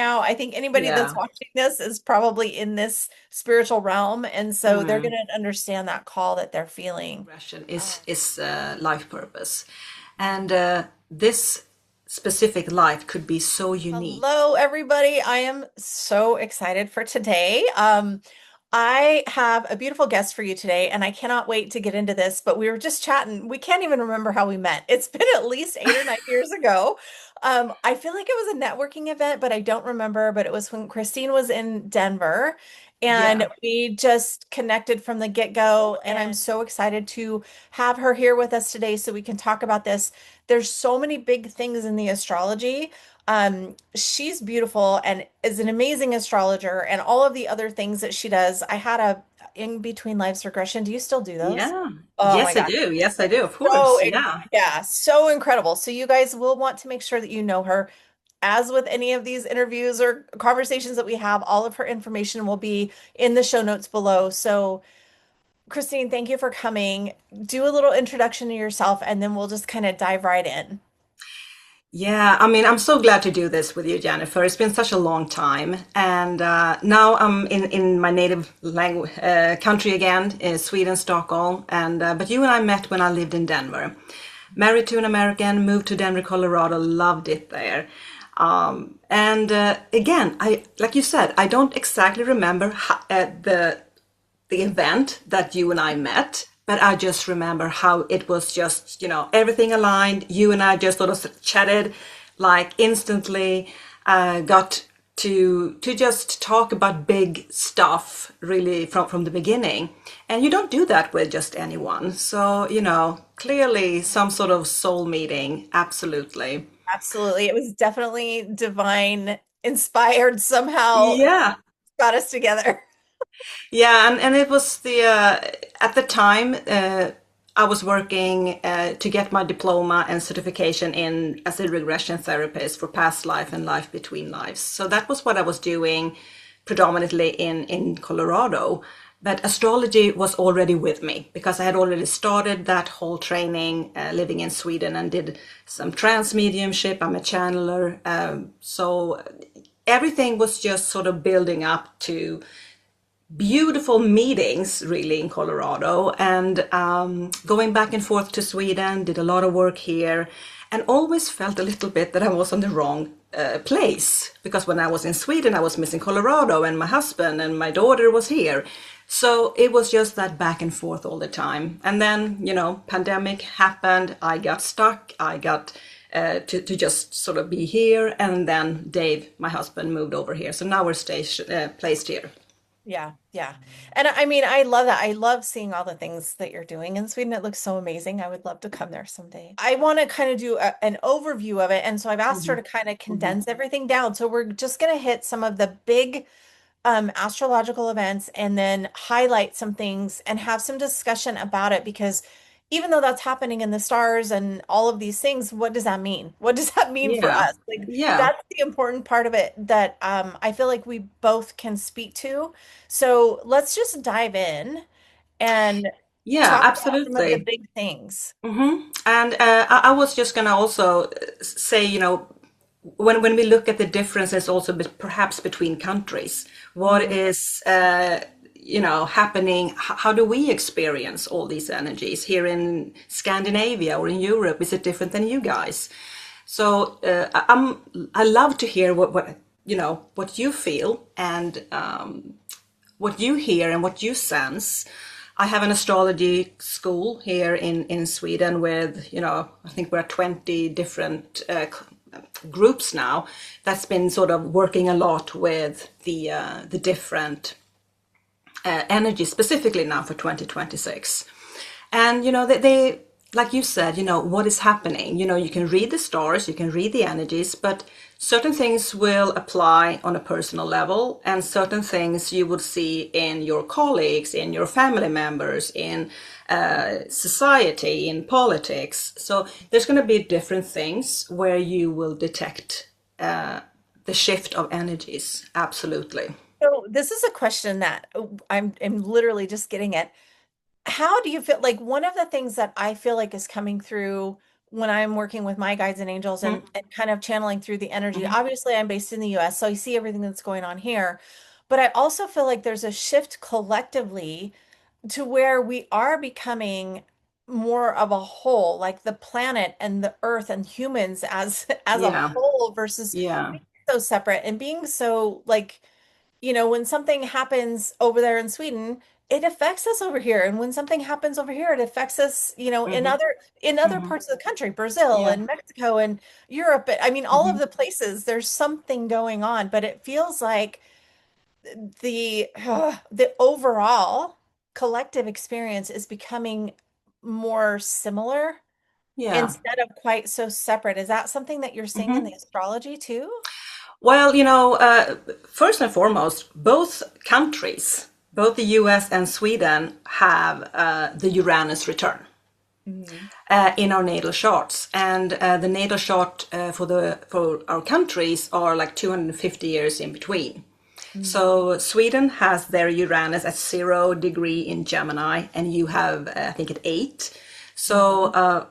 now. I think anybody that's Yeah. watching this is probably in this spiritual realm, and so they're going to understand that call that they're feeling. Regression Um, is life purpose, and this specific life could be so unique. Hello, everybody. I am so excited for today. I have a beautiful guest for you today, and I cannot wait to get into this. But we were just chatting. We can't even remember how we met. It's been at least 8 or 9 years ago. I feel like it was a networking event, but I don't remember. But it was when Christine was in Denver, Yeah. and we just connected from the get-go. And I'm so excited to have her here with us today so we can talk about this. There's so many big things in the astrology. She's beautiful and is an amazing astrologer and all of the other things that she does. I had a in between lives regression. Do you still do those? Yeah. Oh my Yes, I gosh. do. Yes, I do. Of So, course. Yeah. yeah, so incredible. So you guys will want to make sure that you know her. As with any of these interviews or conversations that we have, all of her information will be in the show notes below. So, Christine, thank you for coming. Do a little introduction to yourself and then we'll just kind of dive right in. Yeah, I mean, I'm so glad to do this with you, Jennifer. It's been such a long time, and now I'm in my native language country again, Sweden, Stockholm. And but you and I met when I lived in Denver. Married to an American, moved to Denver, Colorado, loved it there. And again, I like you said, I don't exactly remember the event that you and I met, but I just remember how it was just, everything aligned. You and I just sort of chatted like instantly, got to just talk about big stuff really from the beginning. And you don't do that with just anyone. So, clearly some sort of soul meeting. Absolutely. Absolutely. It was definitely divine inspired somehow Yeah. got us together. Yeah, and it was at the time I was working to get my diploma and certification in as a regression therapist for past life and life between lives. So that was what I was doing predominantly in Colorado. But astrology was already with me because I had already started that whole training living in Sweden and did some trance mediumship. I'm a channeler. So everything was just sort of building up to beautiful meetings really in Colorado and going back and forth to Sweden, did a lot of work here and always felt a little bit that I was on the wrong place because when I was in Sweden, I was missing Colorado and my husband and my daughter was here. So it was just that back and forth all the time. And then, pandemic happened. I got stuck. I got to just sort of be here. And then Dave, my husband, moved over here. So now we're placed here. Yeah, yeah. And I mean, I love that. I love seeing all the things that you're doing in Sweden. It looks so amazing. I would love to come there someday. I want to kind of do an overview of it. And so I've asked her Mhm. to kind of condense everything down. So we're just going to hit some of the big astrological events and then highlight some things and have some discussion about it because even though that's happening in the stars and all of these things, what does that mean? What does that mean for Yeah. us? Like Yeah. that's the important part of it that I feel like we both can speak to. So let's just dive in and Yeah, talk about some of the absolutely. big things. And I was just gonna also say, when we look at the differences also perhaps between countries, what Mhm. is happening? How do we experience all these energies here in Scandinavia or in Europe? Is it different than you guys? So I love to hear what you feel and what you hear and what you sense. I have an astrology school here in Sweden with, I think we're 20 different groups now that's been sort of working a lot with the different energy specifically now for 2026. And they like you said, what is happening. You can read the stars, you can read the energies, but certain things will apply on a personal level, and certain things you would see in your colleagues, in your family members, in society, in politics. So there's going to be different things where you will detect the shift of energies. Absolutely. So this is a question that I'm literally just getting at. How do you feel like one of the things that I feel like is coming through when I'm working with my guides and angels Mhm. and kind of channeling through the energy. Mhm. Obviously, I'm based in the US, so I see everything that's going on here. But I also feel like there's a shift collectively to where we are becoming more of a whole, like the planet and the earth and humans as a Yeah. whole versus Yeah. being so separate and being so like, when something happens over there in Sweden, it affects us over here. And when something happens over here, it affects us, Mhm. in other Mhm. parts of the country, Brazil Yeah. and Mexico and Europe. I mean, all of Mhm. the places, there's something going on, but it feels like the overall collective experience is becoming more similar Yeah. instead of quite so separate. Is that something that you're seeing in the Mhm. astrology too? Well, first and foremost, both countries, both the US and Sweden, have the Uranus return Mhm. in our natal charts, and the natal chart for our countries are like 250 years in between. Mhm. So Sweden has their Uranus at 0 degree in Gemini, and you have, I think, at 8. So Mhm.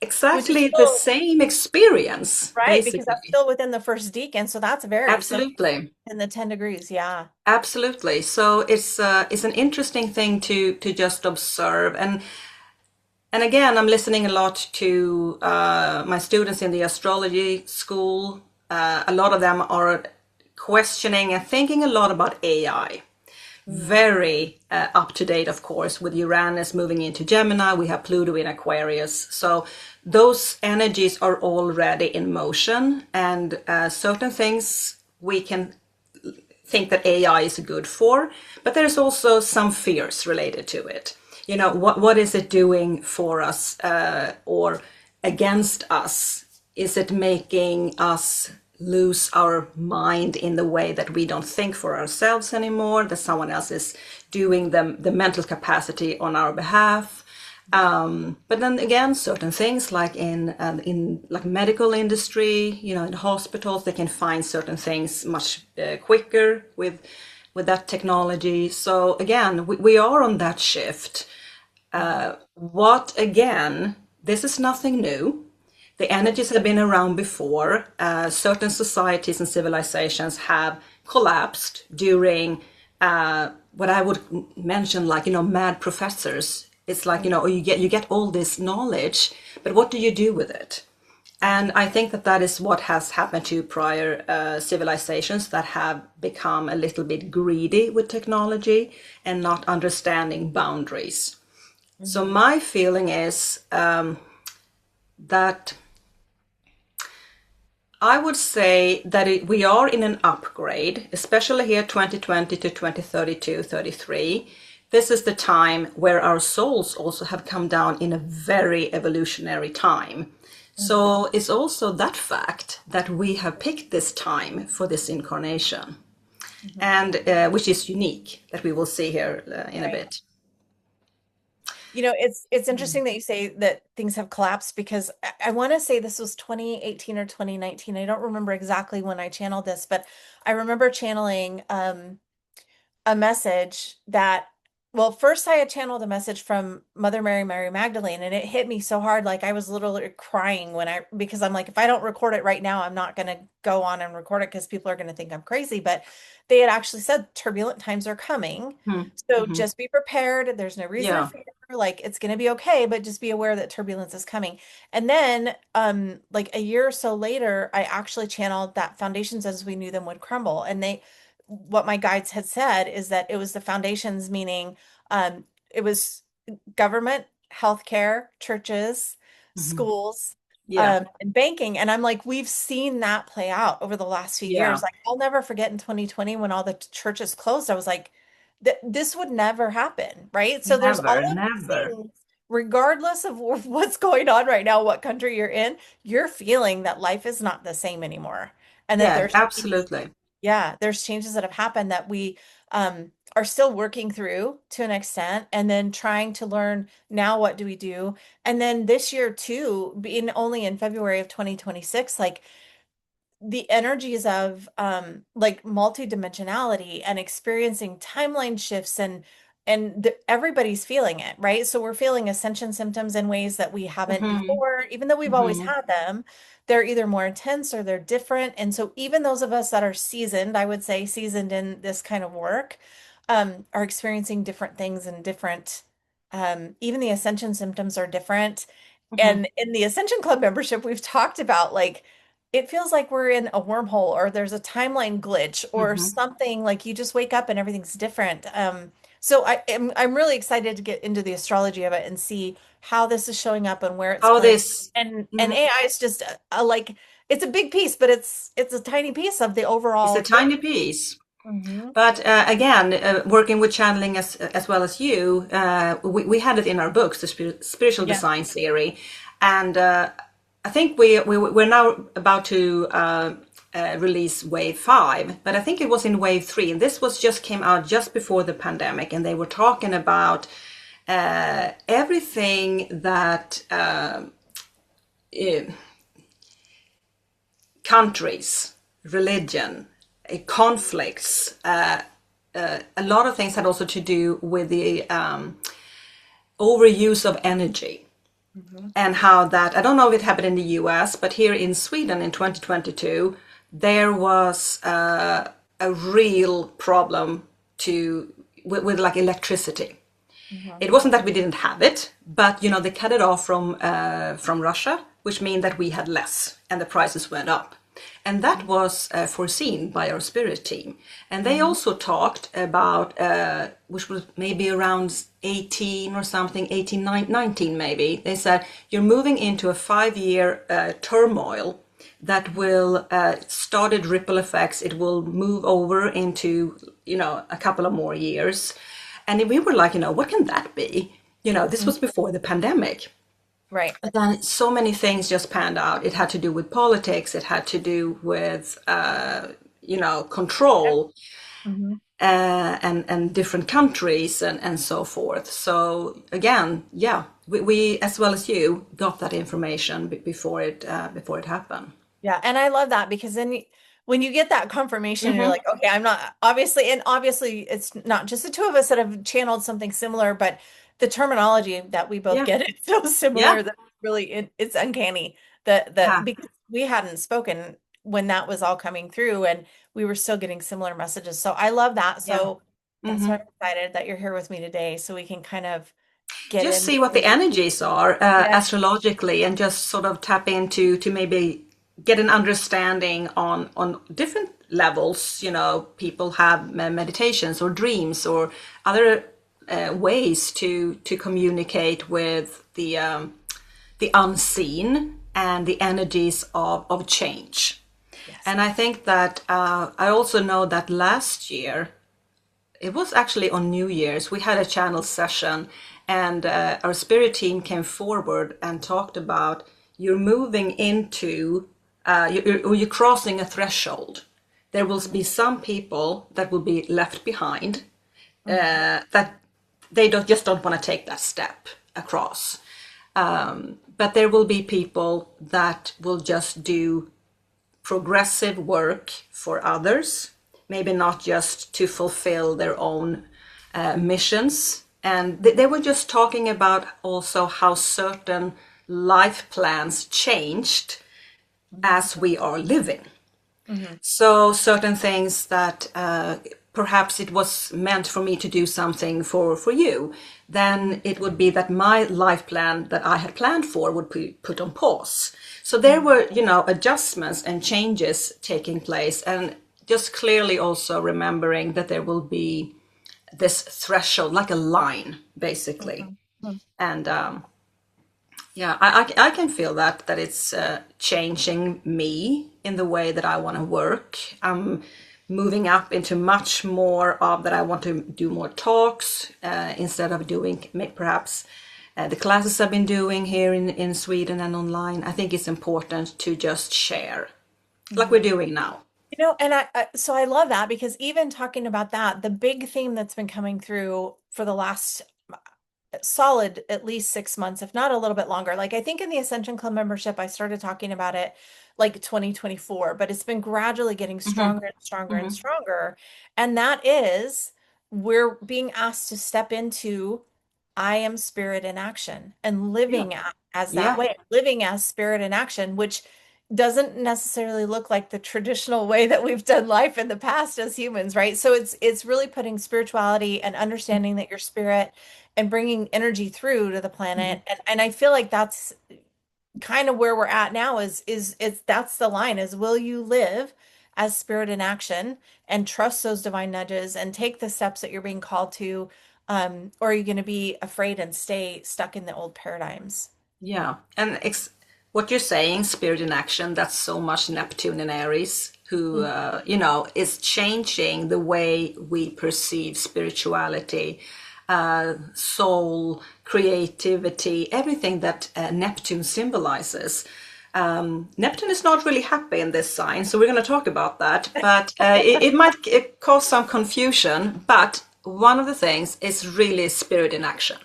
Which is exactly the still same experience, right, because that's basically. still within the first decan, so that's very similar Absolutely. in the 10 degrees. Yeah. Absolutely. So it's an interesting thing to just observe. And again, I'm listening a lot to my students in the astrology school. A lot of them are questioning and thinking a lot about AI. Mm. Very up to date, of course, with Uranus moving into Gemini. We have Pluto in Aquarius. So those energies are already in motion, and certain things we can think that AI is good for, but there's also some fears related to it. What is it doing for us or against us? Is it making us lose our mind in the way that we don't think for ourselves anymore, that someone else is doing the mental capacity on our behalf? But then again, certain things like in like medical industry, in hospitals, they can find certain things much quicker with that technology. So again, we are on that shift. Mhm. What again? This is nothing new. The Mhm. energies have been around before. Certain societies and civilizations have collapsed during what I would mention, like mad professors. It's like Mhm. you get all this knowledge, but what do you do with it? And I think that is what has happened to prior civilizations that have become a little bit greedy with technology and not understanding boundaries. So Mhm. my feeling is that I would say that we are in an upgrade, especially here 2020 to 2032, 33. This is the time where our souls also have come down in a very evolutionary time. Mhm. So it's also that fact that we have picked this time for this incarnation, Mhm. and which is unique that we will see here in a Right. bit. It's interesting that you say that things have collapsed because I want to say this was 2018 or 2019. I don't remember exactly when I channeled this, but I remember channeling a message that, well, first I had channeled a message from Mother Mary, Mary Magdalene, and it hit me so hard. Like I was literally crying because I'm like, if I don't record it right now, I'm not going to go on and record it because people are going to think I'm crazy. But they had actually said turbulent times are coming. So Mm-hmm. just be prepared. There's no reason to Yeah. fear. Like it's going to be okay, but just be aware that turbulence is coming. And then, like a year or so later, I actually channeled that foundations as we knew them would crumble. And what my guides had said is that it was the foundations, meaning it was government, healthcare, churches, Hmm. schools, Yeah. and banking. And I'm like, we've seen that play out over the last few Yeah. years. Like, I'll never forget in 2020 when all the churches closed, I was like, this would never happen, right? So there's all Never, of these never. things, regardless of what's going on right now, what country you're in, you're feeling that life is not the same anymore. And that Yeah, there's absolutely. yeah, there's changes that have happened that we are still working through to an extent, and then trying to learn now what do we do. And then this year too, being only in February of 2026, like the energies of like multidimensionality and experiencing timeline shifts and and everybody's feeling it, right? So we're feeling ascension symptoms in ways that we haven't Hmm. before, even though we've always Hmm. had them. They're either more intense or they're different. And so even those of us that are seasoned, I would say seasoned in this kind of work, are experiencing different things and different, even the ascension symptoms are different. Hmm. And in the Ascension Club membership, we've talked about like it feels like we're in a wormhole or there's a timeline glitch or Hmm. something like you just wake up and everything's different. So I'm really excited to get into the astrology of it and see how this is showing up and where it's How playing. this. And Mhm. AI is just like it's a big piece, but it's a tiny piece of the It's overall a thing. tiny piece. Hmm. But again, working with channeling as well as you, we had it in our books, the spiritual Yeah. design theory, and I think we're now about to release wave 5, but I think it was in wave 3, and this was just came out just before the pandemic, and they were talking about everything that eh, countries, religion, conflicts. A lot of things had also to do with the overuse of energy Hmm. and how that, I don't know if it happened in the US, but here in Sweden in 2022, there was a real problem with like electricity. Hmm. It wasn't that we didn't have it, but they cut it off from Russia, which means that we had less and the prices went up. And that was foreseen by our spirit team. And they Hmm. also talked about, which was maybe around 18 or something, 18, 19 maybe. They said, you're moving into a 5-year turmoil that will started ripple effects. It will move over into, a couple of more years. And we were like, what can that be? This was before the pandemic. Right. But then so many things just panned out. It had to do with politics. It had to do with, control Hmm. and different countries and so forth. So again, yeah, we as well as you got that information before it happened. Yeah, and I love that because then when you get that confirmation, you're Hmm. like, okay, I'm not obviously, and obviously it's not just the two of us that have channeled something similar, but the terminology that we both Yeah, get is so yeah, similar that really it's uncanny that yeah, because we hadn't spoken when that was all coming through and we were still getting similar messages. So I love that. yeah. So that's Hmm. why I'm excited that you're here with me today so we can kind of get Just see what the into energies are yeah. astrologically, and just sort of tap into to maybe get an understanding on different levels. People have meditations or dreams or other ways to communicate with the unseen and the energies of change. Yes. And I think that I also know that last year, it was actually on New Year's, we had a channel session, and our spirit team came forward and talked about you're moving into, you're crossing a threshold. There will be some people that will be left behind, Mhm. that they just don't want to take that step across. But there will be people that will just do progressive work for others, maybe not just to fulfill their own missions. And they were just talking about also how certain life plans changed Mhm. as we are living. Mhm. So certain things that perhaps it was meant for me to do something for you, then it would be that my life plan that I had planned for would be put on pause. So there Mhm. were, adjustments and changes taking place, and just clearly also remembering that there will be this threshold, like a line, basically. Mhm. And yeah, I can feel that it's changing me in the way that I want to work. I'm moving up into much more of that. I want to do more talks instead of doing perhaps the classes I've been doing here in Sweden and online. I think it's important to just share, like we're Mhm. doing now. And so I love that because even talking about that, the big theme that's been coming through for the last solid at least 6 months, if not a little bit longer. Like I think in the Ascension Club membership, I started talking about it like 2024, but it's been gradually getting Hmm. stronger and stronger and Hmm. stronger. And that is we're being asked to step into I am spirit in action and Yeah. living as that Yeah. way, living as spirit in action, which doesn't necessarily look like the traditional way that we've done life in the past as humans, right? So it's really putting spirituality and understanding that your spirit and bringing energy through to the Mhm. planet. And I feel like that's kind of where we're at now is that's the line is will you live as spirit in action and trust those divine nudges and take the steps that you're being called to, or are you going to be afraid and stay stuck in the old paradigms? Yeah. And what you're saying, spirit in action, that's so much Neptune and Aries, who, Mm. is changing the way we perceive spirituality, soul, creativity, everything that Neptune symbolizes. Neptune is not really happy in this sign, so we're going to talk about that. But it might cause some confusion. But one of the things is really spirit in action,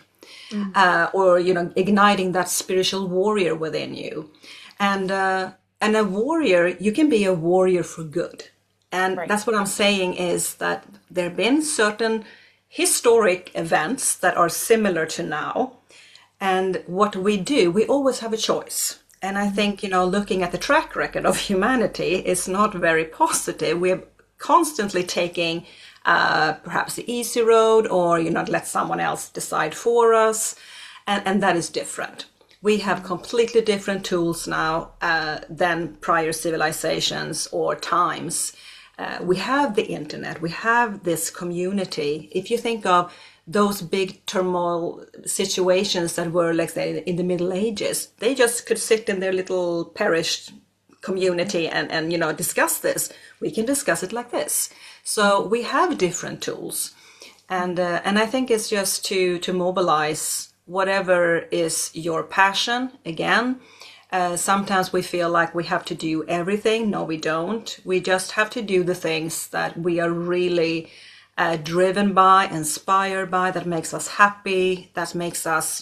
Mm. or igniting that spiritual warrior within you. Mm. And a warrior, you can be a warrior for good. And Right. that's what I'm saying, is that there have been certain historic events that are similar to now. And what we do, we always have a choice. And I Mhm. think, looking at the track record of humanity is not very positive. We're constantly taking perhaps the easy road, or, let someone else decide for us. And that is different. We have Mhm. completely different tools now than prior civilizations or times. We Mhm. have the internet, we have this community. If you think of those big turmoil situations that were, like, say, in the Middle Ages, they just could sit in their little parish community and discuss this. We can discuss it like this. So Mhm. we have different tools, and I think it's just to mobilize whatever is your passion again. Sometimes we feel like we have to do everything. No, we don't. We just have to do the things that we are really driven by, inspired by, that makes us happy, that makes us,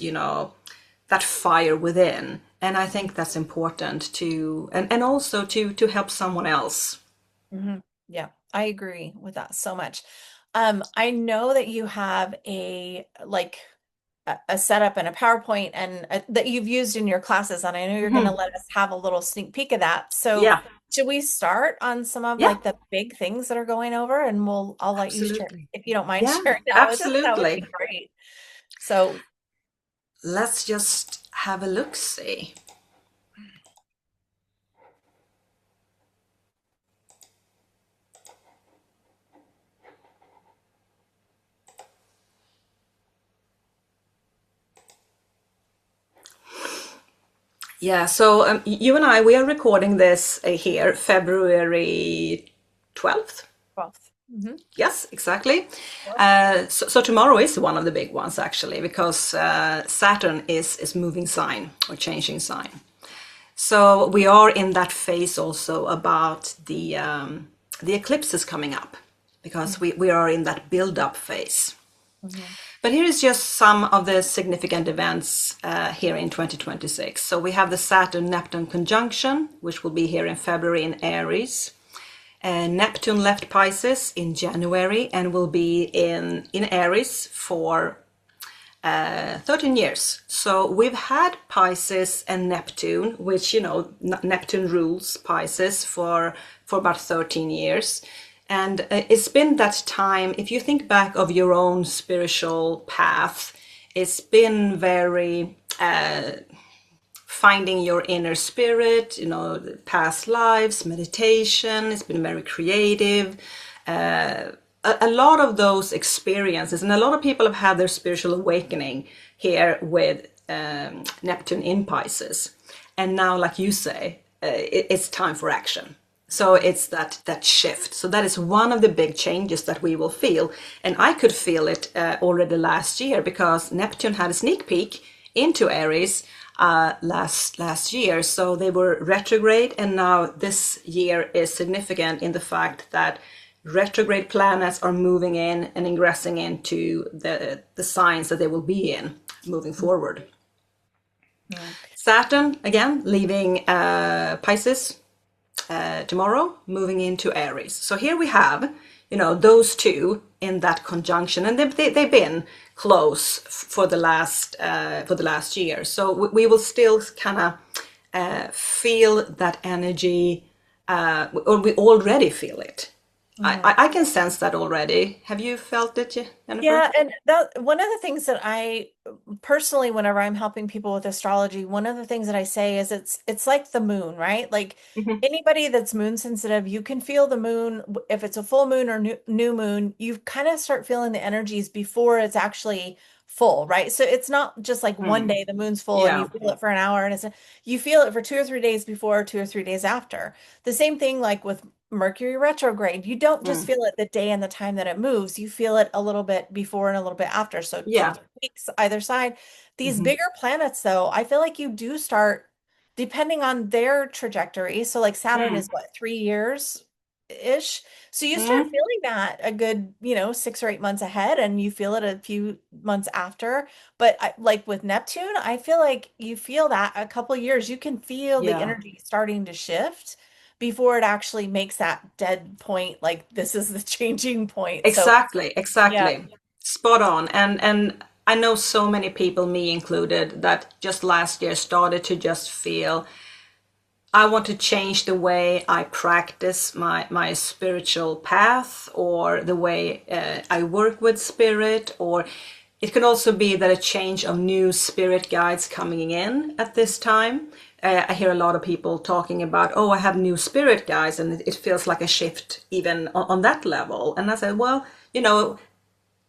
that fire within. And I think that's important to, and also to help someone else. Mhm. Yeah, I agree with that so much. I know that you have a setup and a PowerPoint and that you've used in your classes, and I know you're going to Mhm. let us have a little sneak peek of that. So, Yeah, should we start on some of yeah, like the big things that are going over, and I'll let you share absolutely. if you don't mind Yeah, sharing that with us. That would be absolutely. great. So, Let's just have a look see. Yeah, so you and I, we are recording this here, February 12th. both. Hmm. Yes, exactly. So tomorrow is one of the big ones, actually, because Saturn is moving sign, or changing sign. So we are in that phase also about the eclipses coming up, because we are in that build-up phase. Hmm. But here is just some of the significant events here in 2026. So we have the Saturn-Neptune conjunction, which will be here in February in Aries. Neptune left Pisces in January and will be in Aries for 13 years. So we've had Pisces and Neptune, which, Neptune rules Pisces for about 13 years. And it's been that time, if you think back of your own spiritual path, it's been very finding your inner spirit, past lives, meditation. It's been very creative. A lot of those experiences, and a lot of people have had their spiritual awakening here with Neptune in Pisces. And now, like you say, it's time for action. So it's that shift. So that is one of the big changes that we will feel, and I could feel it already last year, because Neptune had a sneak peek into Aries last year. So they were retrograde, and now this year is significant in the fact that retrograde planets are moving in and ingressing into the signs that they will be in moving forward. Okay. Saturn again leaving Pisces tomorrow, moving into Aries. So here we have, those two in that conjunction, and they've been close for the last year. So we will still kind of feel that energy, or we already feel it. I can sense that already. Have you felt it, Jennifer? Yeah, and that one of the things that I personally, whenever I'm helping people with astrology, one of the things that I say is it's like the moon, right? Like Hmm. anybody that's moon sensitive, you can feel the moon if it's a full moon or new moon, you kind of start feeling the energies before it's actually full, right? So it's not just like one Mm. day the moon's full and you Yeah. feel it for an hour and you feel it for 2 or 3 days before, 2 or 3 days after. The same thing like with Mercury retrograde. You don't just Mm. feel it the day and the time that it moves. You feel it a little bit before and a little bit after. So two to Yeah. 3 weeks either side. These Hmm. bigger planets, though, I feel like you do start depending on their trajectory. So like Saturn is Mm. what, 3 years ish. So you start Mm. feeling that a good, 6 or 8 months ahead, and you feel it a few months after. But like with Neptune, I feel like you feel that a couple years. You can feel the Yeah. energy starting to shift before it actually makes that dead point, like this is the changing point. So Exactly, yeah. exactly. Spot on. And I know so many people, me included, that just last year started to just feel I want to change the way I practice my spiritual path, or the way I work with spirit, or it can also be that a change of new spirit guides coming in at this time. I hear a lot of people talking about, oh, I have new spirit guides, and it feels like a shift even on that level. And I said, well,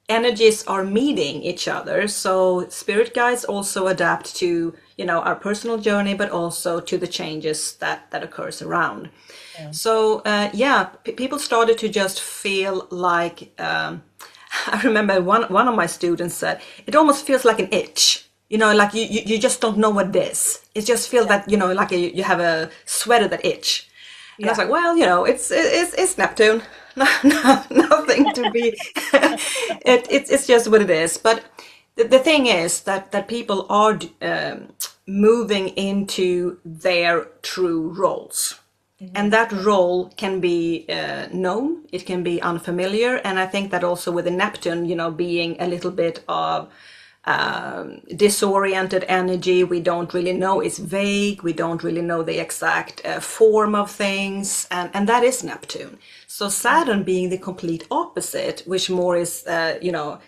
energies are meeting each other. So spirit guides also adapt to, our personal journey, but also to the changes that occurs around. Yeah. So yeah, people started to just feel like, I remember one of my students said, it almost feels like an itch. Like you just don't know what it is. It just feels Yeah. that, like you have a sweater that itch. And I was Yeah. like, well, it's Neptune. No, no, nothing to be. It's just what it is. But the thing is that people are moving into their true roles. And Hmm. that role can be known, it can be unfamiliar. And I think that also with the Neptune, being a little bit of disoriented energy, we don't really know, it's vague, we don't really know the exact form of things, and that is Neptune. So Saturn being the complete opposite, which more is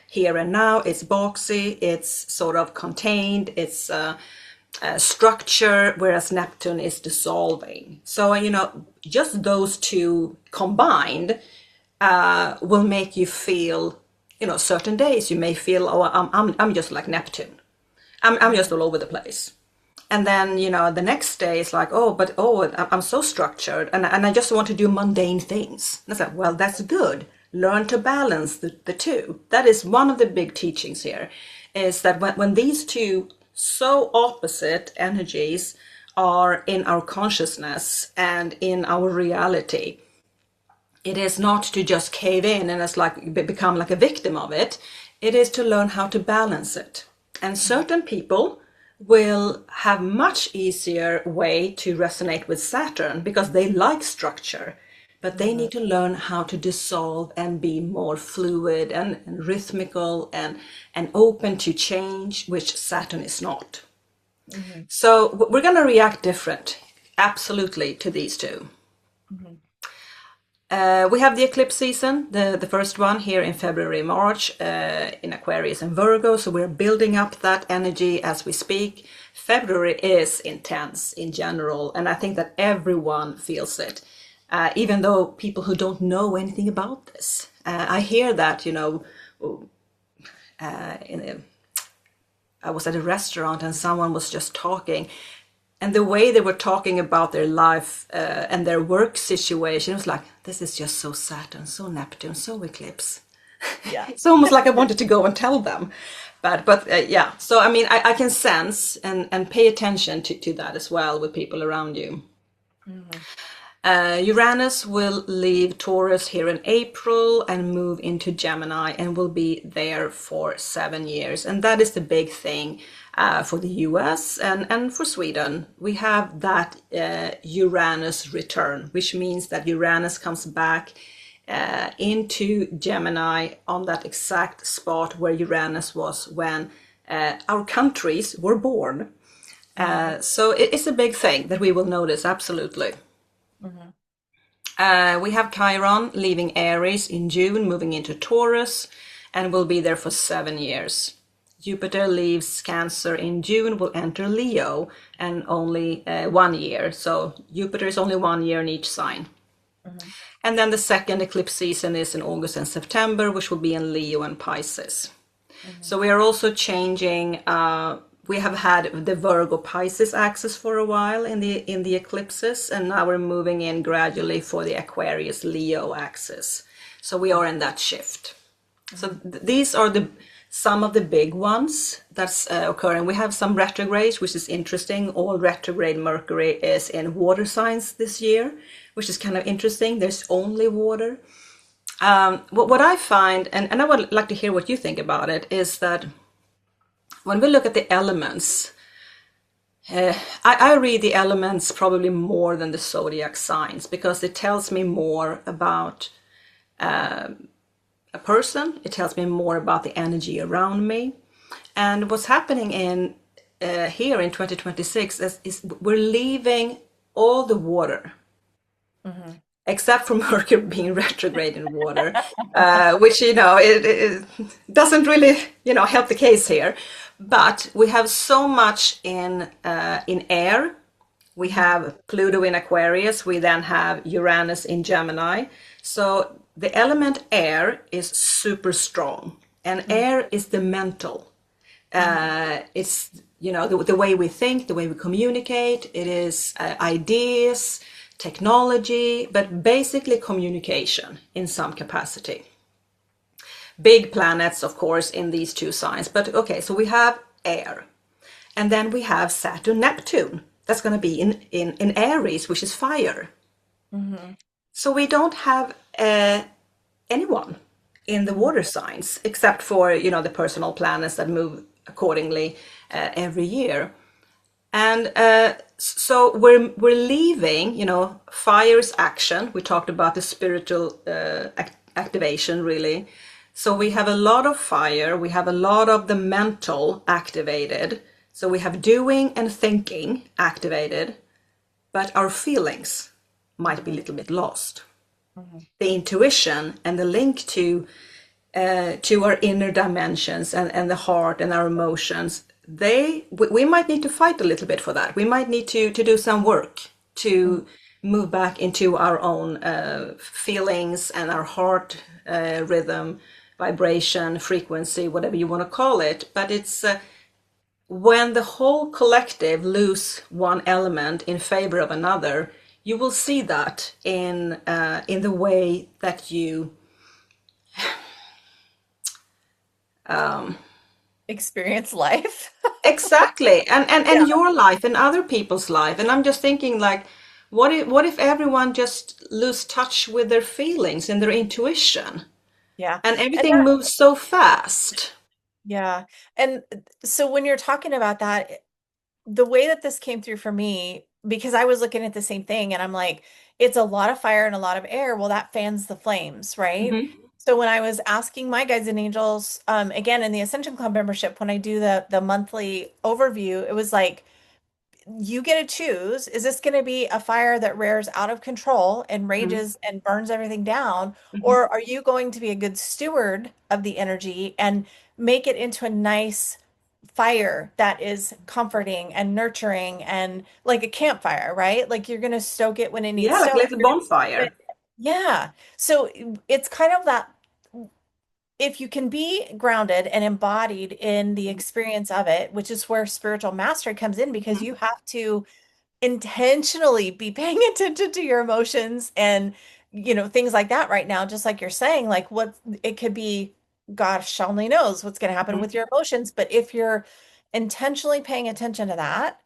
here and now, it's boxy, it's sort of contained, it's structure, whereas Neptune is dissolving. So just those two combined will make you feel, certain days you may feel, oh, I'm just like Neptune. I'm just all over the place. And then, the next day it's like, I'm so structured, and I just want to do mundane things. And I said, well, that's good. Learn to balance the two. That is one of the big teachings here, is that when these two so opposite energies are in our consciousness and in our reality, it is not to just cave in and it's like become like a victim of it. It is to learn how to balance it. And certain people will have much easier way to resonate with Saturn because they like structure, but they Hmm. need to learn how to dissolve and be more fluid and rhythmical and open to change, which Saturn is not. Hmm. So we're going to react different, absolutely, to these two. Hmm. We have the eclipse season, the first one here in February, March, in Aquarius and Virgo. So we're building up that energy as we speak. February is intense in general, and I think that everyone feels it, even though people who don't know anything about this. I hear that, I was at a restaurant and someone was just talking, and the way they were talking about their life and their work situation was like, this is just so Saturn, so Neptune, so eclipse. Yeah. It's almost like I wanted to go and tell them. But yeah, so I mean, I can sense and pay attention to that as well with people around you. Hmm. Uranus will leave Taurus here in April and move into Gemini and will be there for 7 years. And that is the big thing for the US and for Sweden. We have that Uranus return, which means that Uranus comes back into Gemini on that exact spot where Uranus was when our countries were born. So it's a big thing that we will notice, absolutely. Mhm. We have Chiron leaving Aries in June, moving into Taurus, and will be there for 7 years. Jupiter leaves Cancer in June, will enter Leo, and only 1 year. So Jupiter is only 1 year in each sign. Mhm. And then the second eclipse season is in August and September, which will be in Leo and Pisces. Mhm. So we are also changing. We have had the Virgo Pisces axis for a while in the eclipses, and now we're moving in gradually for the Aquarius Leo axis. So we are in that shift. So Mhm. these are some of the big ones that's occurring. We have some retrogrades, which is interesting. All retrograde Mercury is in water signs this year, which is kind of interesting. There's only water. What I find, and I would like to hear what you think about it, is that when we look at the elements, I read the elements probably more than the zodiac signs because it tells me more about a person. It tells me more about the energy around me. And what's happening in here in 2026 is we're leaving all the water Mhm. except for Mercury being retrograde in water, which it doesn't really help the case here. But we have so much in air. We Mhm. have Pluto in Aquarius. We then have Uranus in Gemini. So the element air is super strong, and Mhm. air is the mental. Mhm. It's the way we think, the way we communicate. It is ideas, technology, but basically communication in some capacity. Big planets, of course, in these two signs. But okay, so we have air, and then we have Saturn, Neptune. That's going to be in Aries, which is fire. Mhm. So we don't have anyone in the Mhm. water signs except for the personal planets that move accordingly every year. And so we're leaving, fire's action. We talked about the spiritual activation, really. So we have a lot of fire. We have a lot of the mental activated. So we have doing and thinking activated, but our feelings might be a Mhm. little bit lost. Mhm. The intuition and the link to our inner dimensions and the heart and our emotions, we might need to fight a little bit for that. We might need to do some work Mhm. to move back into our own feelings and our heart rhythm, vibration, frequency, whatever you want to call it. But it's when the whole collective lose one element in favor of another, you will see that in the way that you Experience life. exactly, and Yeah. your life and other people's life. And I'm just thinking, like, what if everyone just lose touch with their feelings and their intuition, Yeah. and And everything moves so fast. yeah. And so when you're talking about that, the way that this came through for me, because I was looking at the same thing and I'm like, it's a lot of fire and a lot of air. Well, that fans the flames, right? Hmm. So when I was asking my guides and angels, again in the Ascension Club membership, when I do the monthly overview, it was like, you get to choose, is this going to be a fire that rears out of control and Hmm. rages and burns everything down? Hmm. Or are you going to be a good steward of the energy and make it into a nice fire that is comforting and nurturing and like a campfire, right? Like you're going to stoke it when it needs Yeah, like a stoked. little You're going to keep bonfire. it. Yeah. So it's kind of that, if you can be grounded and embodied in the experience of it, which is where spiritual mastery comes in, because Mhm. you have to intentionally be paying attention to your emotions and things like that right now, just like you're saying, like what it could be, gosh only knows what's going to happen with Mhm. your emotions, but if you're intentionally paying attention to that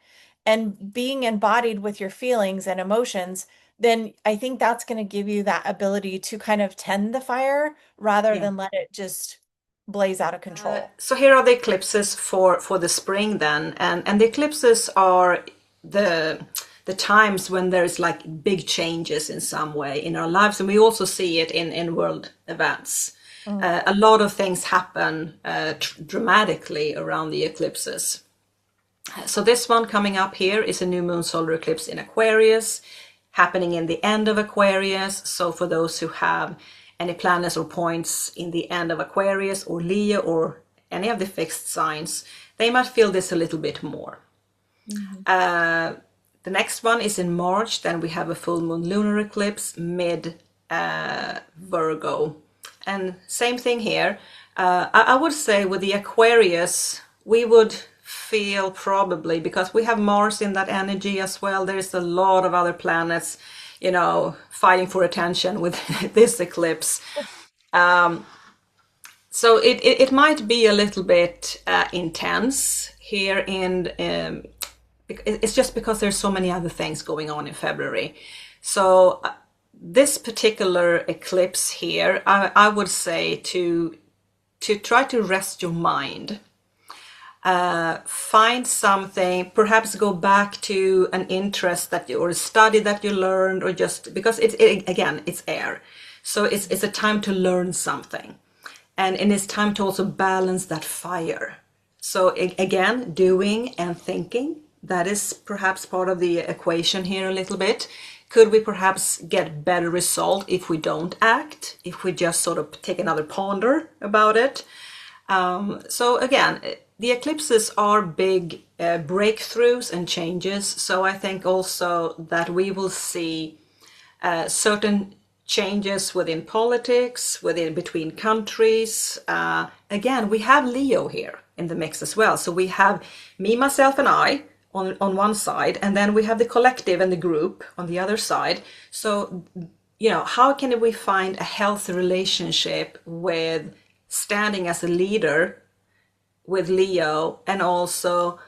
and being embodied with your feelings and emotions, then I think that's going to give you that ability to kind of tend the fire rather Yeah. than let it just blaze out of control. So here are the eclipses for the spring then, and the eclipses are the the times when there's like big changes in some way in our lives. And we also see it in world events. Mm. A lot of things happen dramatically around the eclipses. So this one coming up here is a new moon solar eclipse in Aquarius, happening in the end of Aquarius. So for those who have any planets or points in the end of Aquarius or Leo or any of the fixed signs, they might feel this a little bit more. The next one is in March. Then we have a full moon lunar eclipse mid Virgo. And same thing here. I would say with the Aquarius, we would feel probably, because we have Mars in that energy as well, there's a lot of other planets, you know, fighting for attention with this eclipse. So it might be a little bit intense here it's just because there's so many other things going on in February. So this particular eclipse here, I would say to try to rest your mind. Find something, perhaps go back to an interest that you, or a study that you learned, or just because again, it's air. So it's a time to learn something. And it's time to also balance that fire. So again, doing and thinking, that is perhaps part of the equation here a little bit. Could we perhaps get better result if we don't act, if we just sort of take another ponder about it? So again, the eclipses are big breakthroughs and changes. So I think also that we will see certain changes within politics, between countries. Again, we have Leo here in the mix as well. So we have me, myself, and I on one side, and then we have the collective and the group on the other side. So, you know, how can we find a healthy relationship with standing as a leader with Leo and also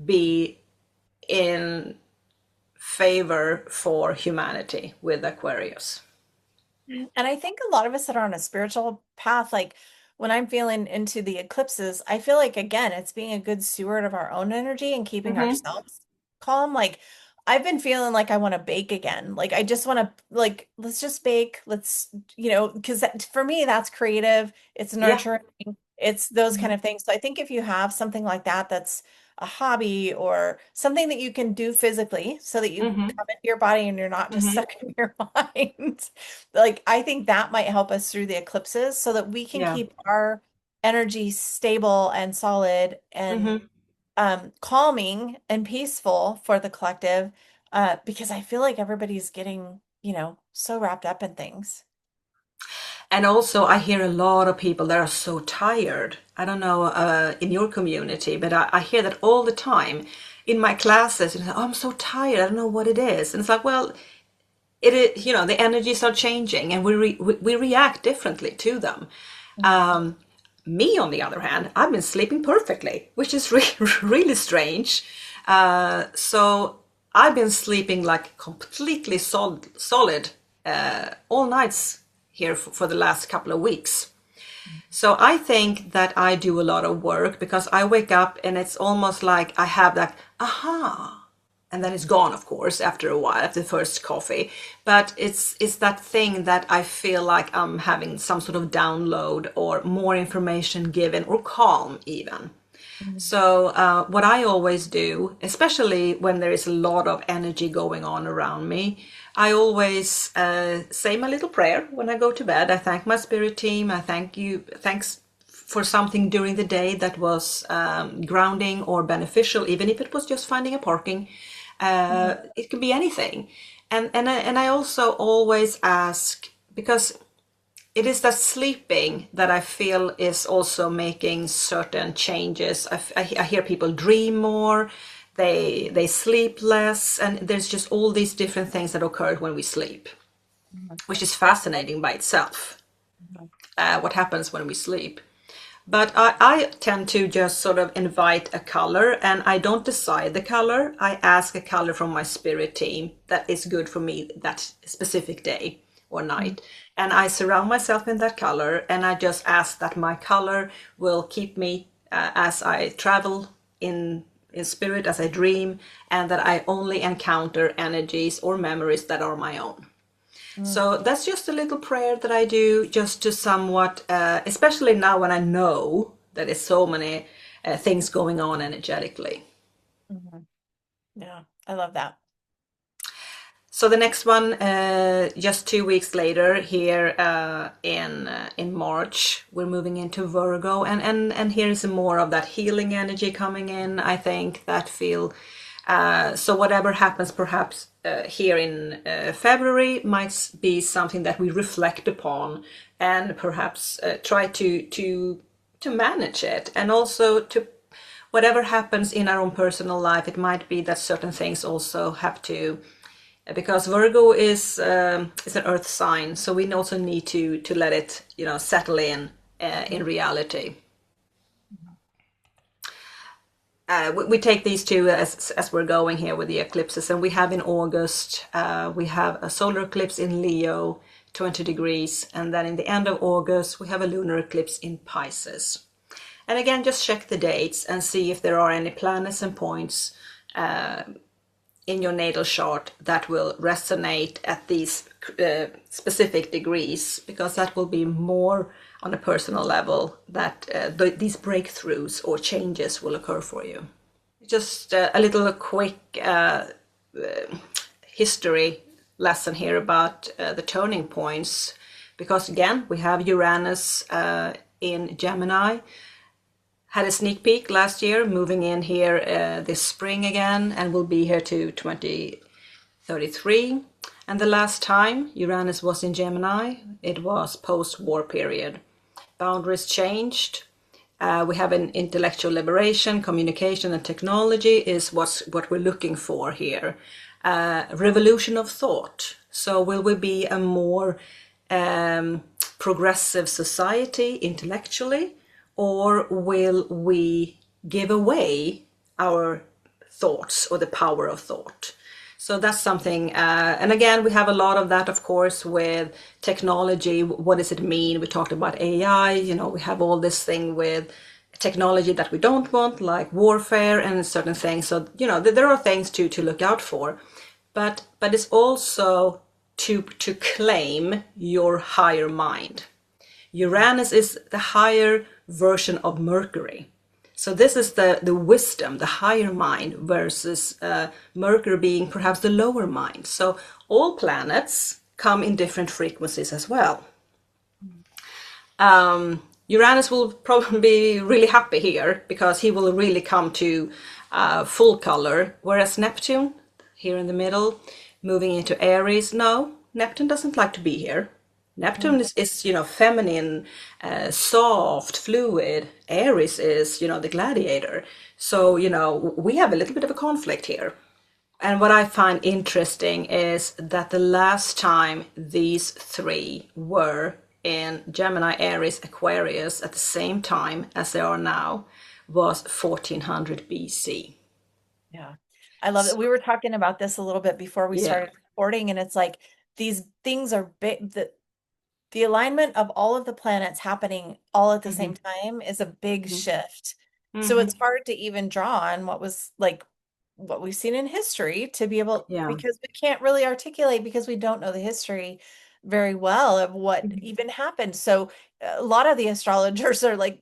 be in favor for humanity with Aquarius? And I think a lot of us that are on a spiritual path, like when I'm feeling into the eclipses, I feel like, again, it's being a good steward of our own energy and keeping Mm-hmm. ourselves calm. Like I've been feeling like I want to bake again. Like I just want to, like, let's just bake. Let's, because for me, that's creative. It's Yeah. nurturing. It's those kind Mm-hmm. of things. So I think if you have something like that, that's a hobby or something that you can do physically so that you Mm-hmm. come into your body and you're not just Mm-hmm. stuck in your mind. Like I think that might help us through the eclipses so that we can Yeah. keep our energy stable and solid and Mm-hmm. calming and peaceful for the collective, because I feel like everybody's getting, so wrapped up in things. And also, I hear a lot of people that are so tired. I don't know in your community, but I hear that all the time in my classes. You know, oh, I'm so tired. I don't know what it is. And it's like, well, it is, the energies are changing and we react differently to them. Me, on the other hand, I've been sleeping perfectly, which is really strange. So I've been sleeping like completely solid all nights here for the last couple of weeks. So I think that I do a lot of work because I wake up and it's almost like I have that aha, and then it's gone, of course, after a while, after the first coffee. But it's that thing that I feel like I'm having some sort of download or more information given or calm even. Mhm. So what I always do, especially when there is a lot of energy going on around me, I always say my little prayer when I go to bed. I thank my spirit team. I thanks for something during the day that was grounding or beneficial, even if it was just finding a parking. It can be anything. And I also always ask, because it is that sleeping that I feel is also making certain changes. I hear people dream more, they sleep less, and there's just all these different things that occur when we sleep, Mhm. which is fascinating by itself, Mhm. what happens when we sleep. But I tend to just sort of invite a color and I don't decide the color. I ask a color from my spirit team that is good for me that specific day or Mhm. night. And I surround myself in that color and I just ask that my color will keep me as I travel in in spirit as I dream, and that I only encounter energies or memories that are my own. Mm. So that's just a little prayer that I do just to somewhat, especially now when I know that there's so many things going on energetically. Mhm. Yeah, I love that. So the next one, just 2 weeks later, here in March, we're moving into Virgo, and here's more of that healing energy coming in. I think that feel so. Whatever happens, perhaps here in February, might be something that we reflect upon, and perhaps try to manage it, and also to whatever happens in our own personal life. It might be that certain things also have to because Virgo is an earth sign, so we also need to let it, settle in reality. We take these two as we're going here with the eclipses, and we have in August we have a solar eclipse in Leo, 20 degrees, and then in the end of August we have a lunar eclipse in Pisces. And again, just check the dates and see if there are any planets and points in your natal chart that will resonate at these specific degrees, because that will be more on a personal level that these breakthroughs or changes will occur for you. Just a little quick history lesson here about the turning points, because again, we have Uranus in Gemini, had a sneak peek last year, moving in here this spring again, and will be here to 2033. And the last time Uranus was in Gemini, it was post-war period. Boundaries changed. We have an intellectual liberation, communication and technology is what we're looking for here. Revolution of thought. So will we be a more progressive society intellectually? Or will we give away our thoughts or the power of thought? So that's something, and again, we have a lot of that, of course, with technology. What does it mean? We talked about AI, we have all this thing with technology that we don't want, like warfare and certain things. So, there are things to look out for, but it's also to claim your higher mind. Uranus is the higher version of Mercury. So this is the wisdom, the higher mind, versus Mercury being perhaps the lower mind. So all planets come in different frequencies as well. Uranus will probably be really happy here because he will really come to full color, whereas Neptune, here in the middle, moving into Aries, no, Neptune doesn't like to be here. Neptune is feminine, soft, fluid. Aries is, the gladiator. So, we have a little bit of a conflict here. And what I find interesting is that the last time these three were in Gemini, Aries, Aquarius at the same time as they are now was 1400 BC. Yeah. I love it. We were talking about this a little bit before we Yeah. started recording, and it's like these things are big. The alignment of all of the planets happening all at the Mm-hmm. same time is a big shift. So Mm-hmm. it's hard to even draw on what was like what we've seen in history to be able, Yeah. because we can't really articulate because we don't know the history very well of what Mm-hmm. even happened. So a lot of the astrologers are like,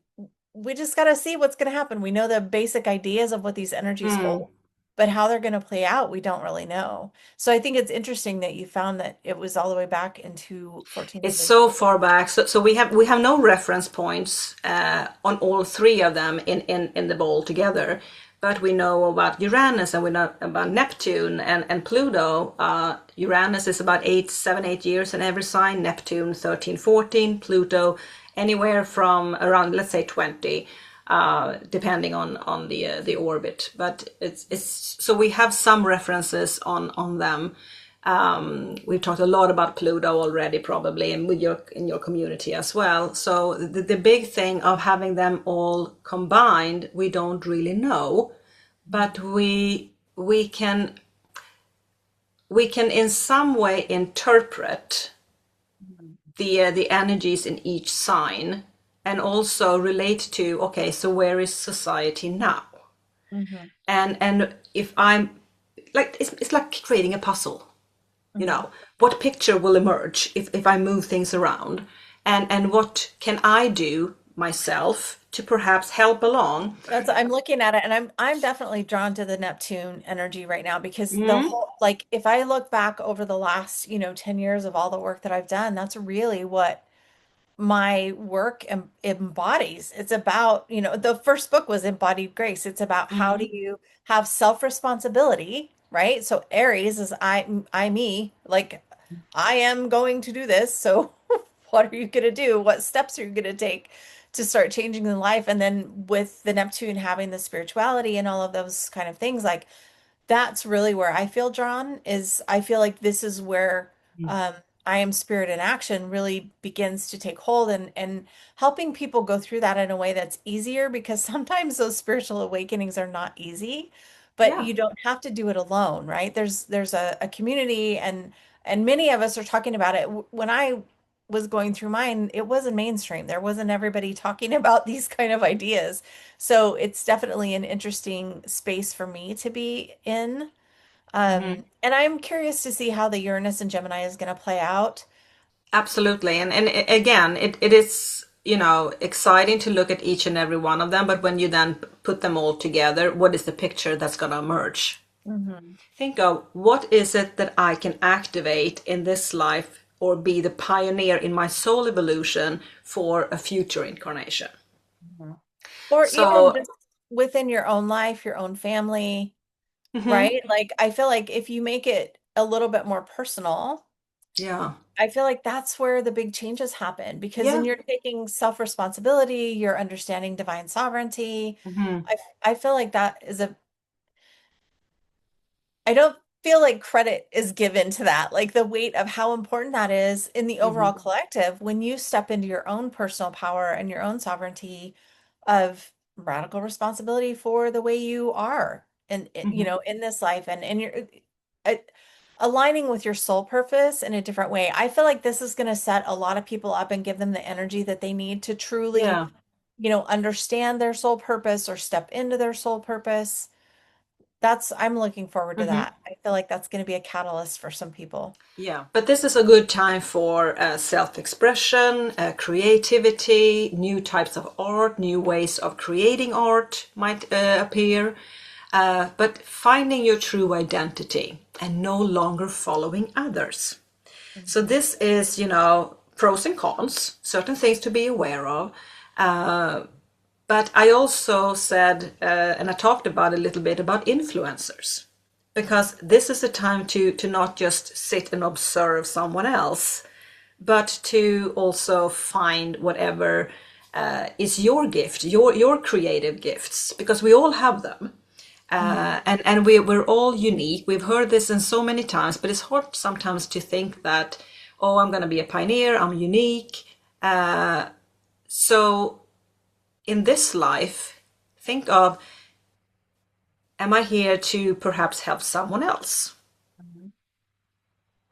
we just got to see what's going to happen. We know the basic ideas of what these energies Mm. hold, but how they're going to play out, we don't really know. So I think it's interesting that you found that it was all the way back into It's 1400. so far back. So we have no reference points on all three of them in the ball together. But we know about Uranus and we know about Neptune and Pluto. Uranus is about 7, 8 years in every sign. Neptune 13, 14. Pluto anywhere from around, let's say, 20, depending on the orbit. But it's so we have some references on them. We've talked a lot about Pluto already, probably, and in your community as well. So the big thing of having them all combined, we don't really know, but we can in some way interpret the energies in each sign, and also relate to, okay, so where is society now? Hmm. And if I'm like, it's like creating a puzzle, you Hmm. know, what picture will emerge if I move things around, and what can I do myself to perhaps help along. I'm looking at it and I'm definitely drawn to the Neptune energy right now because the Mm, whole like if I look back over the last, 10 years of all the work that I've done, that's really what my work embodies. It's about, the first book was Embodied Grace. It's about how do mm, you have self-responsibility, right? So Aries is I me, like I am going to do this. So what are you going to do? What steps are you going to take to start changing the life? And then with the Neptune having the spirituality and all of those kind of things, like that's really where I feel drawn is I feel like this is where mm. um, I am spirit in action really begins to take hold and helping people go through that in a way that's easier because sometimes those spiritual awakenings are not easy, but Yeah. you don't have to do it alone, right? There's a community and many of us are talking about it. When I was going through mine, it wasn't mainstream. There wasn't everybody talking about these kind of ideas. So it's definitely an interesting space for me to be in. Mhm. And I'm curious to see how the Uranus and Gemini is going to play out. Absolutely. Again, it is, exciting to look at each and every one of them, but when you then put them all together, what is the picture that's going to emerge? Hmm. Think of what is it that I can activate in this life or be the pioneer in my soul evolution for a future incarnation. Mhm. Or even So, just within your own life, your own family, mhm, right? Like, I feel like if you make it a little bit more personal, yeah, I feel like that's where the big changes happen because yeah, then you're taking self-responsibility, you're understanding divine sovereignty. mhm, I feel like that is I don't feel like credit is given to that, like the weight of how important that is in the overall mhm, collective when you step into your own personal power and your own sovereignty of radical responsibility for the way you are and mhm, in this life and you're uh, aligning with your soul purpose in a different way. I feel like this is going to set a lot of people up and give them the energy that they need to truly, yeah, understand their soul purpose or step into their soul purpose. I'm looking forward to mhm. that. I feel like that's going to be a catalyst for some people. Yeah, but this is a good time for self-expression, creativity, new types of art, new ways of creating art might appear, but finding your true identity and no longer following others. So Mhm. this is, pros and cons, certain things to be aware of. Uh, but I also said, and I talked about a little bit about influencers, because this is a time to not just sit and observe someone else, but to also find whatever is your gift, your creative gifts, because we all have them. Mhm. And we're all unique. We've heard this in so many times, but it's hard sometimes to think that, oh, I'm going to be a pioneer, I'm unique. So in this life, think of, am I here to perhaps help someone else? Mhm.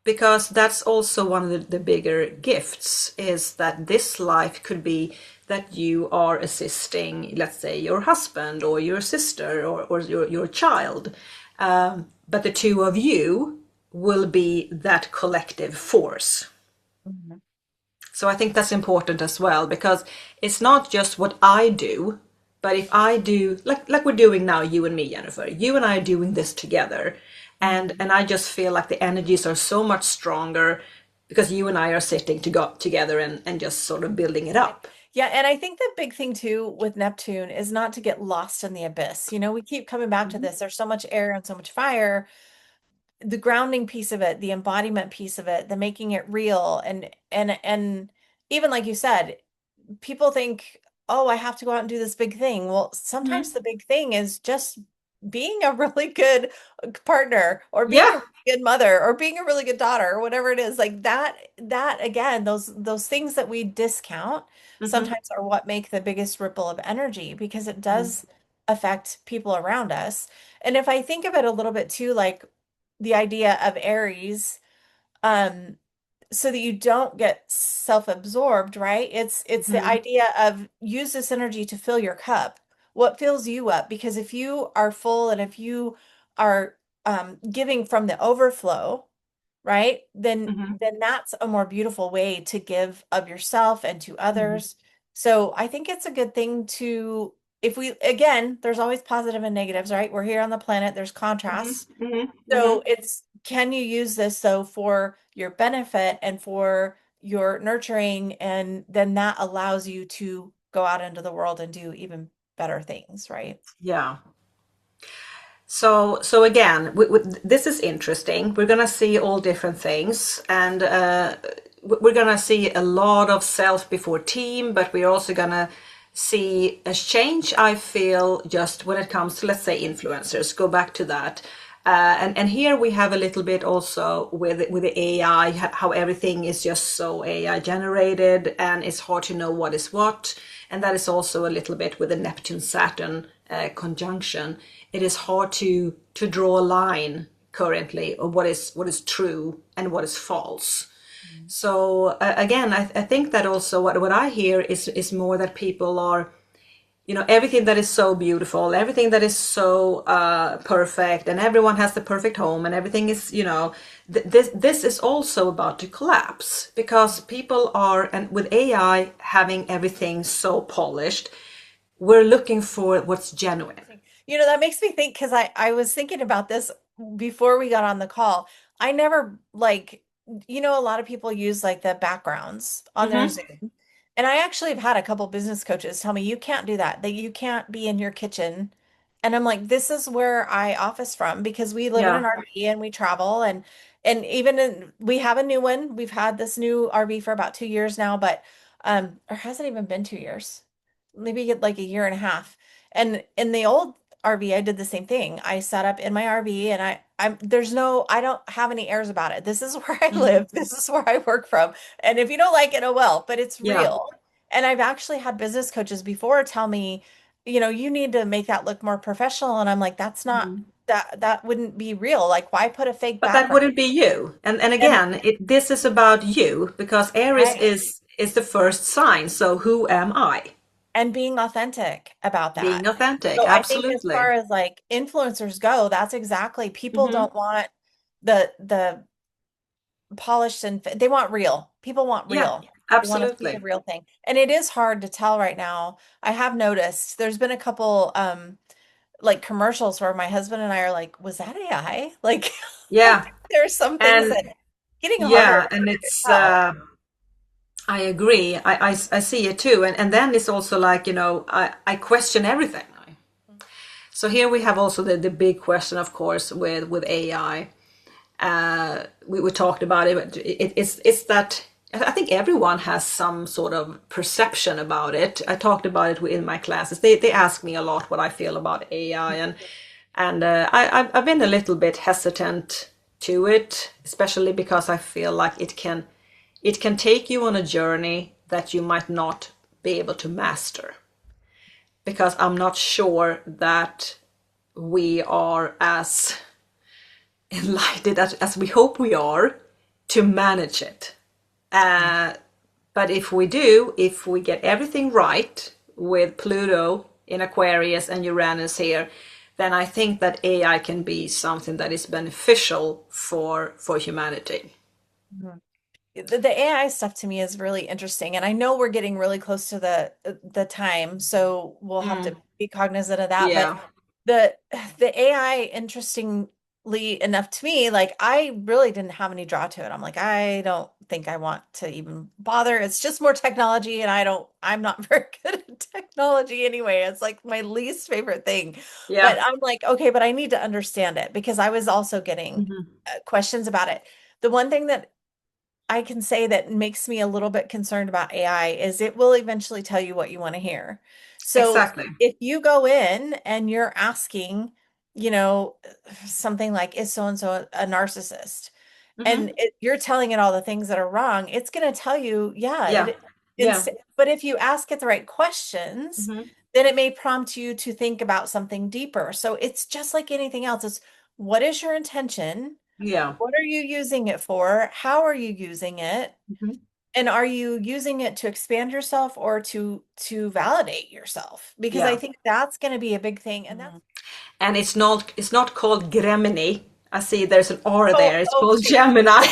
Because that's also one of the bigger gifts, is that this life could be that you are assisting, let's say, your husband or your sister or your child. But the two of you will be that collective force. Mhm. So I think that's important as well, because it's not just what I do, but if I do, like we're doing now, you and me, Jennifer, you and I are doing this together, Mhm. and I just feel like the energies are so much stronger because you and I are sitting to go together and just sort of building it Right. up. Yeah, and I think the big thing too with Neptune is not to get lost in the abyss. We keep coming back to Mhm. this. There's so much air and so much fire. The grounding piece of it, the embodiment piece of it, the making it real and even like you said, people think, oh, I have to go out and do this big thing. Well, sometimes Mhm. the big thing is just being a really good partner or being a Yeah. really good mother or being a really good daughter or whatever it is. Like that again, those things that we discount Hmm. sometimes are what make the biggest ripple of energy because it does affect people around us. And if I think of it a little bit too, like the idea of Aries, um, so that you don't get self-absorbed, right? It's the Hmm. idea of use this energy to fill your cup. what fills you up. Because if you are full and if you are giving from the overflow, right? Hmm. Then that's a more beautiful way to give of yourself and to Hmm. others. So I think it's a good thing to, if we, again, there's always positive and negatives, right? We're here on the planet, there's Hmm. contrasts. Hmm. Hmm. So it's, can you use this though for your benefit and for your nurturing? And then that allows you to go out into the world and do even better things, right? Yeah. So again, this is interesting. We're gonna see all different things, and we're gonna see a lot of self before team, but we're also gonna see a change. I feel just when it comes to, let's say, influencers. Go back to that, and here we have a little bit also with the AI, how everything is just so AI generated, and it's hard to know what is what, and that is also a little bit with the Neptune Saturn conjunction. It is hard to draw a line currently of what is true and what is false. So again, I think that also what I hear is more that people are, everything that is so beautiful, everything that is so perfect, and everyone has the perfect home, and everything is, this is also about to collapse because people are, and with AI having everything so polished, we're looking for what's genuine. That makes me think because I was thinking about this before we got on the call. I never like, a lot of people use like the backgrounds on their Hmm. Zoom. And I actually have had a couple business coaches tell me you can't do that, that you can't be in your kitchen. And I'm like, this is where I office from because we live in an Yeah. RV and we travel and even we have a new one. We've had this new RV for about 2 years now, but or hasn't even been 2 years. Maybe like a year and a half. And in the old RV, I did the same thing. I sat up in my RV and I don't have any airs about it. This is where I Hmm. live. This is where I work from. And if you don't like it, oh well, but it's Yeah. real. And I've actually had business coaches before tell me, you need to make that look more professional. And I'm like, that's not, Mhm. that wouldn't be real. Like, why put a fake But that background? wouldn't be you. And And again, this is about you because Aries right. is the first sign. So who am I? And being authentic about Being that. authentic. So I think as Absolutely. far as like influencers go, that's exactly, people Hmm. don't want the polished and they want real. People want Yeah, real. They want to see the absolutely. real thing. And it is hard to tell right now. I have noticed there's been a couple like commercials where my husband and I are like, was that AI? Like like Yeah. there's some things And that getting harder yeah, and to it's tell. I agree. I see it too. And then it's also like, I question everything. So here we have also the big question, of course, with AI. We talked about it. But it's that I think everyone has some sort of perception about it. I talked about it in my classes. They ask me a lot what I feel about AI, and I've been a little bit hesitant to it, especially because I feel like it can take you on a journey that you might not be able to master. Because I'm not sure that we are as enlightened as we hope we are to manage it. Uh, but if we do, if we get everything right with Pluto in Aquarius and Uranus here, then I think that AI can be something that is beneficial for humanity. Mhm. The AI stuff to me is really interesting, and I know we're getting really close to the time, so we'll have to Mm, be cognizant of that. But yeah, the the AI, interestingly enough to me, like I really didn't have any draw to it. I'm like, I don't think I want to even bother. It's just more technology, and I'm not very good at technology anyway. It's like my least favorite thing. But yeah. I'm like, okay, but I need to understand it because I was also getting Hmm. questions about it. The one thing that I can say that makes me a little bit concerned about AI is it will eventually tell you what you want to hear. So Exactly. if you go in and you're asking, you know, something like, is so and so a narcissist? And Hmm. you're telling it all the things that are wrong, it's going to tell you, yeah, Yeah, yeah. but if you ask it the right questions, Hmm. then it may prompt you to think about something deeper. So it's just like anything else. It's what is your intention? Yeah. What are you using it for? How are you using it? Mhm. And are you using it to expand yourself or to validate yourself? Because I Yeah. think that's going to be a big thing. And that's And it's not called Gemini. I see there's an R there. It's oh called shoot, Gemini.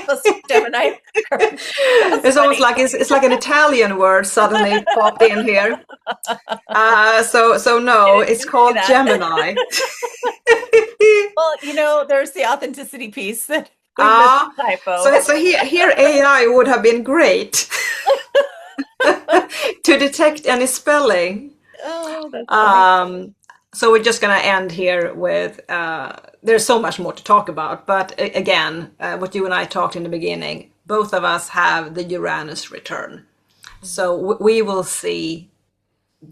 let's do Gemini. That's It's almost funny. like it's like an Italian word suddenly popped in here. So no, I it's didn't see called that. Gemini. Well, there's the authenticity piece that we missed Ah, the typo. so here AI would have been great to detect any spelling. Oh, that's funny. Um, so we're just gonna end here with there's so much more to talk about, but again, what you and I talked in the beginning, both of us have the Uranus return. So we will see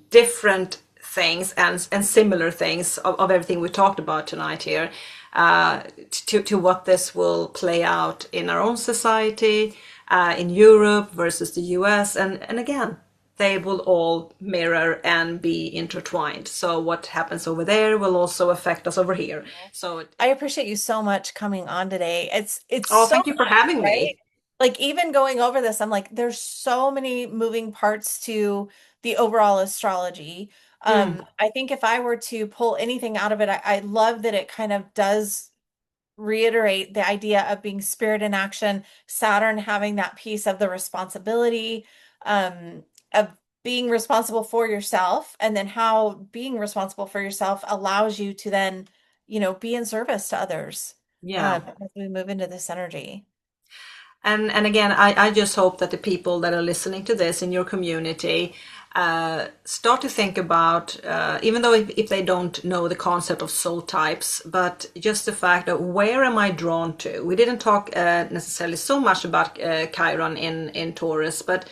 different things and similar things of everything we talked about tonight here, to what this will play out in our own society, in Europe versus the US, and again, they will all mirror and be intertwined. So what happens over there will also affect us over here. So, I appreciate you so much coming on today. It's oh, so thank you for much, having right? me. Like even going over this, I'm like, there's so many moving parts to the overall astrology. Mm, I think if I were to pull anything out of it, I love that it kind of does reiterate the idea of being spirit in action, Saturn having that piece of the responsibility, of being responsible for yourself, and then how being responsible for yourself allows you to then, be in service to others, yeah. as we move into this energy. And again, I just hope that the people that are listening to this in your community start to think about, even though if they don't know the concept of soul types, but just the fact that where am I drawn to? We didn't talk necessarily so much about Chiron in Taurus, but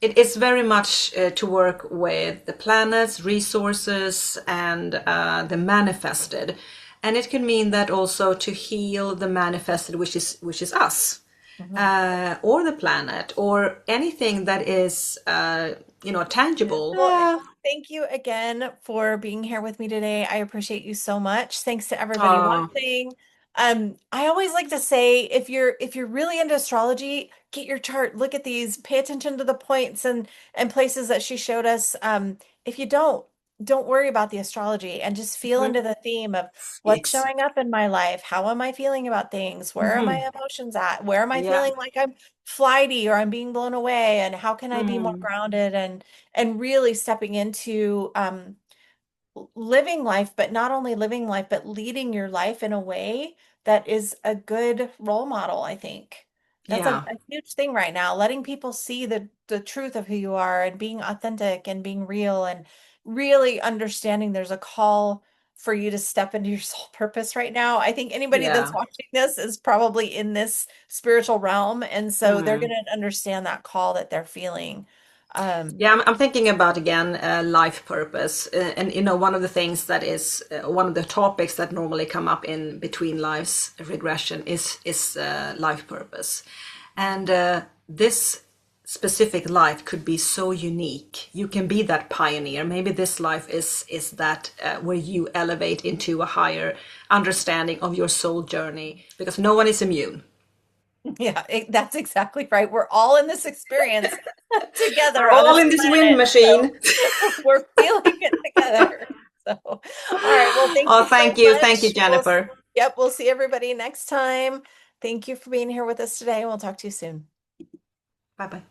it is very much to work with the planets, resources, and the manifested. And it can mean that also to heal the manifested, which is us, Mhm. or the planet, or anything that is tangible. Well, thank you again for being here with me today. I appreciate you so much. Thanks to everybody Uh, watching. I always like to say if you're really into astrology, get your chart, look at these, pay attention to the points and places that she showed us. If you don't worry about the astrology and just feel mhm. into the theme of what's It's showing up in my life. How am I feeling about things? Where are mhm. my emotions at? Where am I Yeah. feeling like I'm flighty or I'm being blown away? And how can I be more Mm. grounded and really stepping into living life, but not only living life, but leading your life in a way that is a good role model, I think. That's a, Yeah. a huge thing right now, letting people see the truth of who you are and being authentic and being real and really understanding there's a call for you to step into your soul purpose right now. I think anybody that's Yeah. watching this is probably in this spiritual realm, and so they're going Mm. to understand that call that they're feeling. Yeah, I'm thinking about again life purpose, and one of the things that is one of the topics that normally come up in between lives regression is life purpose, and this specific life could be so unique. You can be that pioneer. Maybe this life is that where you elevate into a higher understanding of your soul journey, because no one is immune. Yeah, that's exactly right. We're all in this experience We're together on all this in this wind planet. So machine. we're feeling it together. So, all right. Well, thank Oh, you so thank you, much. Jennifer. Yep, we'll see everybody next time. Thank you for being here with us today, and we'll talk to you soon. Bye bye.